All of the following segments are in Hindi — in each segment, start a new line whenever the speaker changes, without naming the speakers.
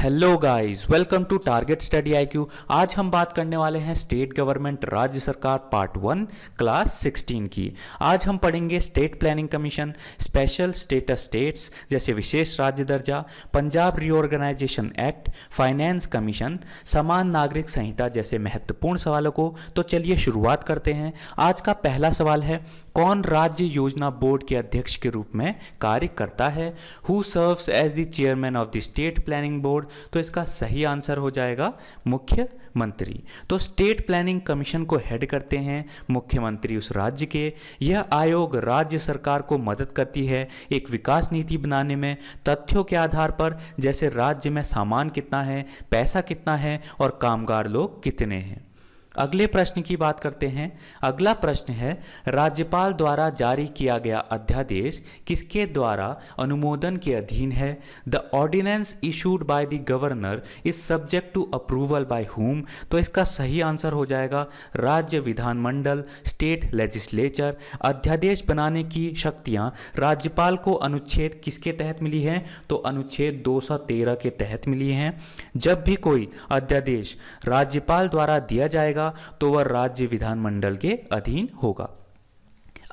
Hello guys, welcome to target study IQ. आज हम बात करने वाले हैं स्टेट गवर्नमेंट राज्य सरकार पार्ट 1 क्लास 16 की। आज हम पढ़ेंगे state planning commission, special status states जैसे विशेष राज्य दर्जा, Punjab reorganisation act, finance commission, समान नागरिक संहिता जैसे महत्वपूर्ण सवालों को। तो चलिए शुरुआत करते हैं। आज का पहला सवाल है, कौन राज्य योजना बोर्ड के अध्यक्ष के रूप में कार्य करता है? Who serves as the chairman of the state planning board? तो इसका सही आंसर हो जाएगा मुख्यमंत्री। तो स्टेट प्लानिंग कमीशन को हेड करते हैं मुख्यमंत्री उस राज्य के। यह आयोग राज्य सरकार को मदद करती है एक विकास नीति बनाने में तथ्यों के आधार पर, जैसे राज्य में सामान कितना है, पैसा कितना है और कामगार लोग कितने हैं। अगले प्रश्न की बात करते हैं। अगला प्रश्न है, राज्यपाल द्वारा जारी किया गया अध्यादेश किसके द्वारा अनुमोदन के अधीन है? The ordinance issued by the governor is subject to approval by whom? तो इसका सही आंसर हो जाएगा राज्य विधानमंडल, स्टेट लेजिस्लेचर। अध्यादेश बनाने की शक्तियां राज्यपाल को अनुच्छेद किसके तहत मिली हैं? तो अनुच्छेद 213 के तहत मिली हैं। जब भी कोई अध्यादेश राज्यपाल द्वारा दिया जाएगा तो वह राज्य विधानमंडल के अधीन होगा।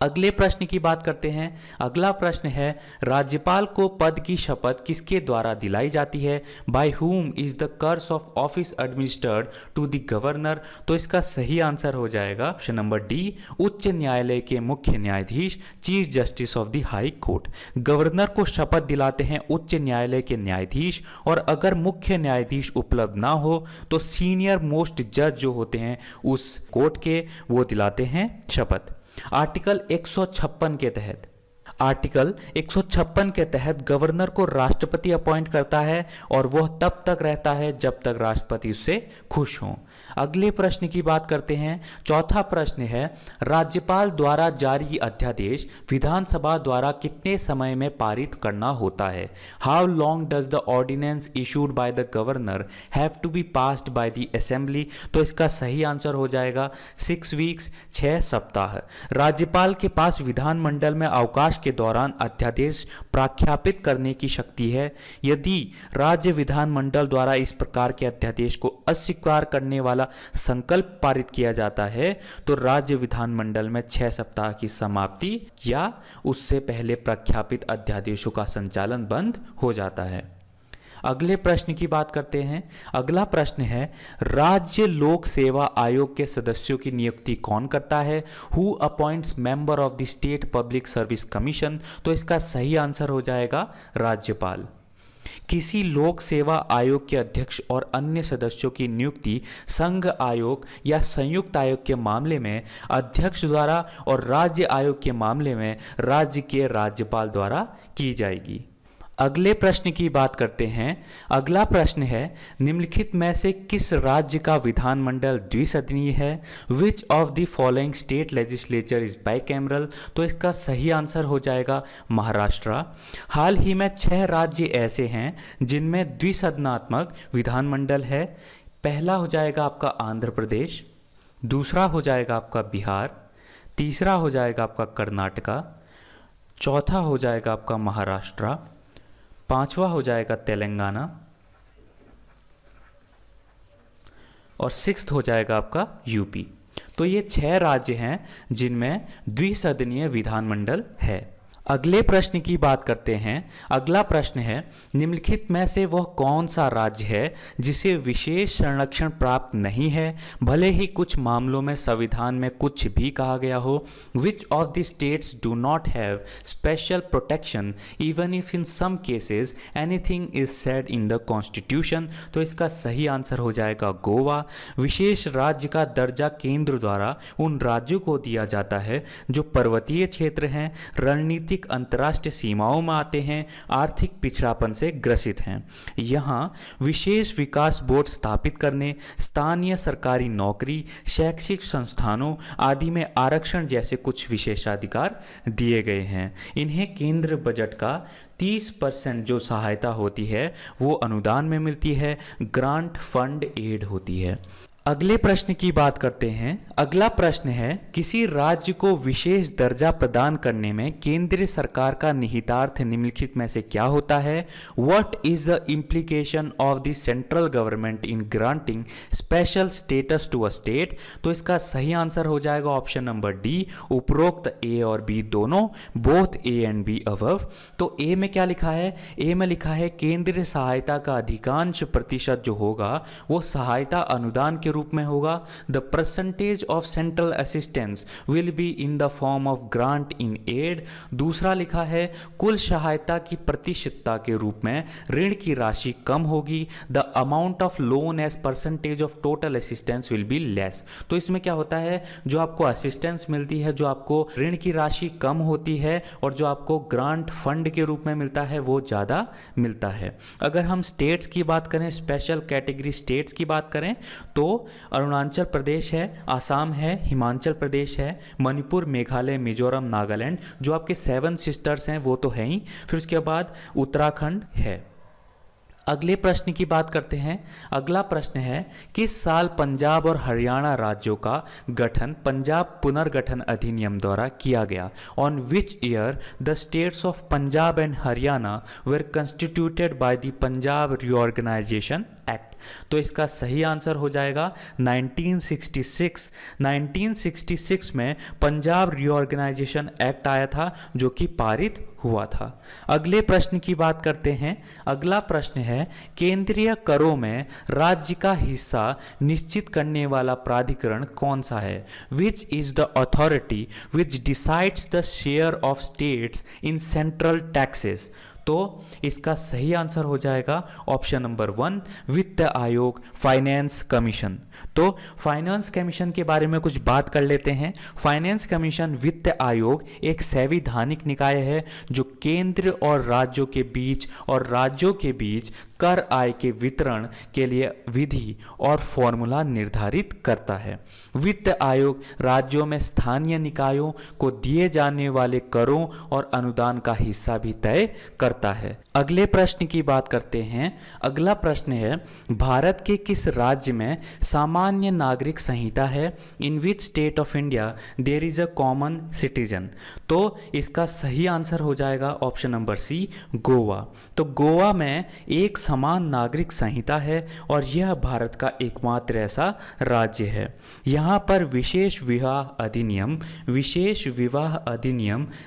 अगले प्रश्न की बात करते हैं। अगला प्रश्न है, राज्यपाल को पद की शपथ किसके द्वारा दिलाई जाती है? By whom is the curse of office administered to the governor? तो इसका सही आंसर हो जाएगा ऑप्शन नंबर डी, उच्च न्यायालय के मुख्य न्यायाधीश, chief justice of the high court. Governor को शपथ दिलाते हैं उच्च न्यायालय के न्यायाधीश, और अगर मुख्य न्यायाधीश उपलब्ध ना हो तो सीनियर मोस्ट जज जो होते हैं उस कोर्ट के, वो दिलाते हैं शपथ। आर्टिकल 156 के तहत गवर्नर को राष्ट्रपति अपॉइंट करता है और वह तब तक रहता है जब तक राष्ट्रपति उससे खुश हों। अगले प्रश्न की बात करते हैं। चौथा प्रश्न है, राज्यपाल द्वारा जारी अध्यादेश विधानसभा द्वारा कितने समय में पारित करना होता है? How long does the ordinance issued by the governor have to be passed by the assembly? तो इसका सही आंसर हो जाएगा 6 वीक्स, 6 सप्ताह। राज्यपाल के पास विधानमंडल में अवकाश के दौरान अध्यादेश प्रख्यापित करने की शक्ति है। यदि राज्य विधानमंडल द्वारा इस प्रकार के अध्यादेश को अस्वीकार करने वाला संकल्प पारित किया जाता है तो राज्य विधानमंडल में 6 सप्ताह की समाप्ति या उससे पहले प्रख्यापित अध्यादेशों का संचालन बंद हो जाता है। अगले प्रश्न की बात करते हैं। अगला प्रश्न है, राज्य लोक सेवा आयोग के सदस्यों की नियुक्ति कौन करता है? Who appoints member of the state public service commission? तो इसका सही आंसर हो जाएगा राज्यपाल। किसी लोक सेवा आयोग के अध्यक्ष और अन्य सदस्यों की नियुक्ति संघ आयोग या संयुक्त आयोग के मामले में अध्यक्ष द्वारा और राज्य आयोग के मामले में राज्य के राज्यपाल द्वारा की जाएगी। अगले प्रश्न की बात करते हैं। अगला प्रश्न है, निम्नलिखित में से किस राज्य का विधानमंडल द्विसदनीय है? विच of the following state legislature is bicameral? तो इसका सही आंसर हो जाएगा महाराष्ट्र। हाल ही में 6 राज्य ऐसे हैं जिनमें द्विसदनात्मक विधानमंडल है। पहला हो जाएगा आपका आंध्र प्रदेश, दूसरा हो जाएगा आपका बिहार, तीसरा हो जाएगा आपका कर्नाटका, चौथा हो जाएगा आपका महाराष्ट्र, पांचवा हो जाएगा तेलंगाना और 6th हो जाएगा आपका यूपी। तो ये 6 राज्य हैं जिनमें द्विसदनीय विधानमंडल है। अगले प्रश्न की बात करते हैं। अगला प्रश्न है, निम्नलिखित में से वह कौन सा राज्य है जिसे विशेष संरक्षण प्राप्त नहीं है, भले ही कुछ मामलों में संविधान में कुछ भी कहा गया हो? Which of the states do not have special protection even if in some cases anything is said in the constitution? तो इसका सही आंसर हो जाएगा गोवा। विशेष राज्य का दर्जा केंद्र द्वारा उन राज्यों को दिया जाता है जो पर्वतीय क्षेत्र हैं, रणनीतिक अंतर्राष्ट्रीय सीमाओं में आते हैं, आर्थिक पिछड़ापन से ग्रसित हैं। यहाँ विशेष विकास बोर्ड स्थापित करने, स्थानीय सरकारी नौकरी, शैक्षिक संस्थानों आदि में आरक्षण जैसे कुछ विशेषाधिकार दिए गए हैं। इन्हें केंद्र बजट का 30% जो सहायता होती है वो अनुदान में मिलती है, ग्रांट फंड एड होती है। अगले प्रश्न की बात करते हैं। अगला प्रश्न है, किसी राज्य को विशेष दर्जा प्रदान करने में केंद्र सरकार का निहितार्थ निम्नलिखित में से क्या होता है? What is the implication of the central government in granting special status to a state? तो इसका सही आंसर हो जाएगा ऑप्शन नंबर डी, उपरोक्त ए और बी दोनों, both A and be above. तो ए में क्या लिखा है? ए में लिखा है केंद्रीय सहायता का अधिकांश प्रतिशत जो होगा वो सहायता अनुदान के रूप में होगा। The percentage of central assistance will be in the form of grant in aid. दूसरा लिखा है कुल सहायता की प्रतिशतता के रूप में ऋण की राशि कम होगी। The amount of loan as percentage of total assistance will be less. तो इसमें क्या होता है, जो आपको असिस्टेंस मिलती है, जो आपको ऋण की राशि कम होती है और जो आपको ग्रांट फंड के रूप में मिलता है वो ज़्यादा मिलता है। अगर हम स्टेट्स की बात करें, स्पेशल कैटेगरी स्टेट्स की बात करें, तो अरुणाचल प्रदेश है, आसाम है, हिमाचल प्रदेश है, मणिपुर, मेघालय, मिजोरम, नागालैंड, जो आपके 7 सिस्टर्स हैं वो तो हैं ही। फिर उसके बाद उत्तराखंड है। अगले प्रश्न की बात करते हैं। अगला प्रश्न है, किस साल पंजाब और हरियाणा राज्यों का गठन पंजाब पुनर्गठन अधिनियम द्वारा किया गया? On which year the states of Punjab and Haryana were constituted by the Punjab reorganisation act? तो इसका सही आंसर हो जाएगा 1966। 1966 में पंजाब रीऑर्गेनाइजेशन एक्ट आया था जो कि पारित हुआ था। अगले प्रश्न की बात करते हैं। अगला प्रश्न है, केंद्रीय करों में राज्य का हिस्सा निश्चित करने वाला प्राधिकरण कौन सा है? Which is the authority which decides the share of states in central taxes? तो इसका सही आंसर हो जाएगा ऑप्शन नंबर 1, वित्त आयोग, फाइनेंस कमीशन। तो फाइनेंस कमीशन के बारे में कुछ बात कर लेते हैं। फाइनेंस कमीशन वित्त आयोग एक संवैधानिक निकाय है जो केंद्र और राज्यों के बीच कर आय के वितरण के लिए विधि और फॉर्मूला निर्धारित करता है। वित्त आयोग राज्यों में स्थानीय निकायों को दिए जाने वाले करों और अनुदान का हिस्सा भी तय करता है। अगले प्रश्न की बात करते हैं। अगला प्रश्न है, भारत के किस राज्य में सामान्य नागरिक संहिता है? In which state of India there is a common citizen? तो इसका सही आंसर हो जाएगा ऑप्शन नंबर सी, गोवा। तो गोवा में एक समान नागरिक संहिता है और यह भारत का एकमात्र ऐसा राज्य है। यहाँ पर विशेष विवाह अधिनियम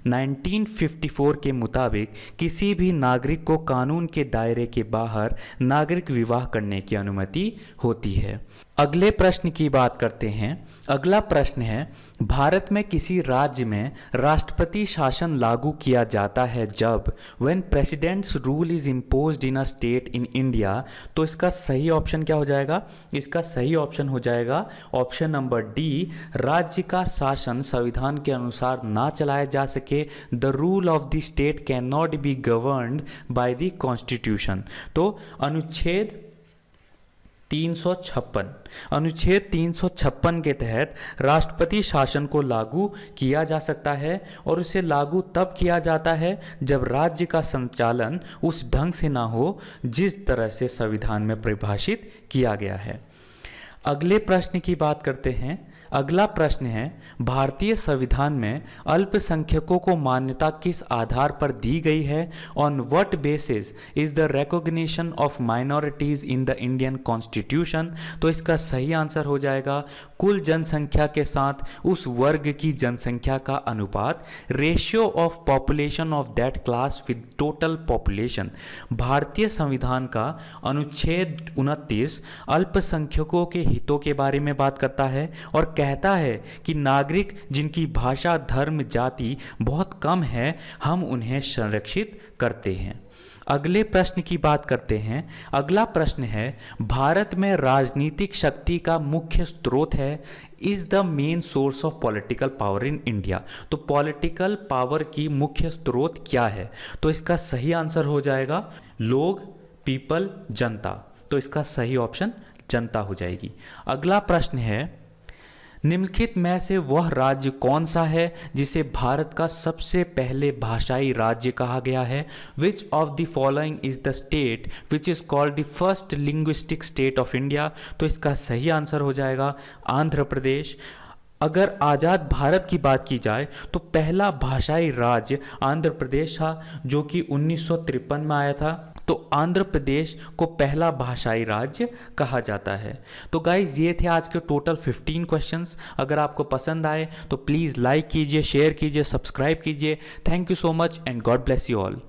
1954 के मुताबिक किसी भी नागरिक को कानून के दायरे के बाहर नागरिक विवाह करने की अनुमति होती है। अगले प्रश्न की बात करते हैं। अगला प्रश्न है, भारत में किसी राज्य में राष्ट्रपति शासन लागू किया जाता है जब when presidents rule is imposed in a state in India? तो इसका सही ऑप्शन क्या हो जाएगा? इसका सही ऑप्शन हो जाएगा ऑप्शन नंबर डी, राज्य का शासन संविधान के अनुसार ना चलाया जा सके। The rule of the state can not be governed by the constitution. तो अनुच्छेद 356 के तहत राष्ट्रपति शासन को लागू किया जा सकता है और उसे लागू तब किया जाता है जब राज्य का संचालन उस ढंग से ना हो जिस तरह से संविधान में परिभाषित किया गया है। अगले प्रश्न की बात करते हैं। अगला प्रश्न है, भारतीय संविधान में अल्पसंख्यकों को मान्यता किस आधार पर दी गई है? On what basis is the recognition of minorities in the Indian constitution? तो इसका सही आंसर हो जाएगा कुल जनसंख्या के साथ उस वर्ग की जनसंख्या का अनुपात, ratio of population of that class with total population. भारतीय संविधान का अनुच्छेद 29 अल्पसंख्यकों के हितों के बारे में बात करता है और कहता है कि नागरिक जिनकी भाषा, धर्म, जाति बहुत कम है, हम उन्हें संरक्षित करते हैं। अगले प्रश्न की बात करते हैं। अगला प्रश्न है, भारत में राजनीतिक शक्ति का मुख्य स्रोत है is the main source of political power in India? तो पॉलिटिकल पावर की मुख्य स्रोत क्या है? तो इसका सही आंसर हो जाएगा लोग, पीपल, जनता। तो इसका सही ऑप्शन जनता हो जाएगी। अगला प्रश्न है, निम्नलिखित में से वह राज्य कौन सा है जिसे भारत का सबसे पहले भाषाई राज्य कहा गया है? विच of the following is the state which is called the first linguistic state of India? तो इसका सही आंसर हो जाएगा आंध्र प्रदेश। अगर आज़ाद भारत की बात की जाए तो पहला भाषाई राज्य आंध्र प्रदेश था, जो कि 1953 में आया था। तो आंध्र प्रदेश को पहला भाषाई राज्य कहा जाता है। तो गाइज ये थे आज के टोटल 15 क्वेश्चंस। अगर आपको पसंद आए तो प्लीज़ लाइक कीजिए, शेयर कीजिए, सब्सक्राइब कीजिए। Thank you so much and God bless you all.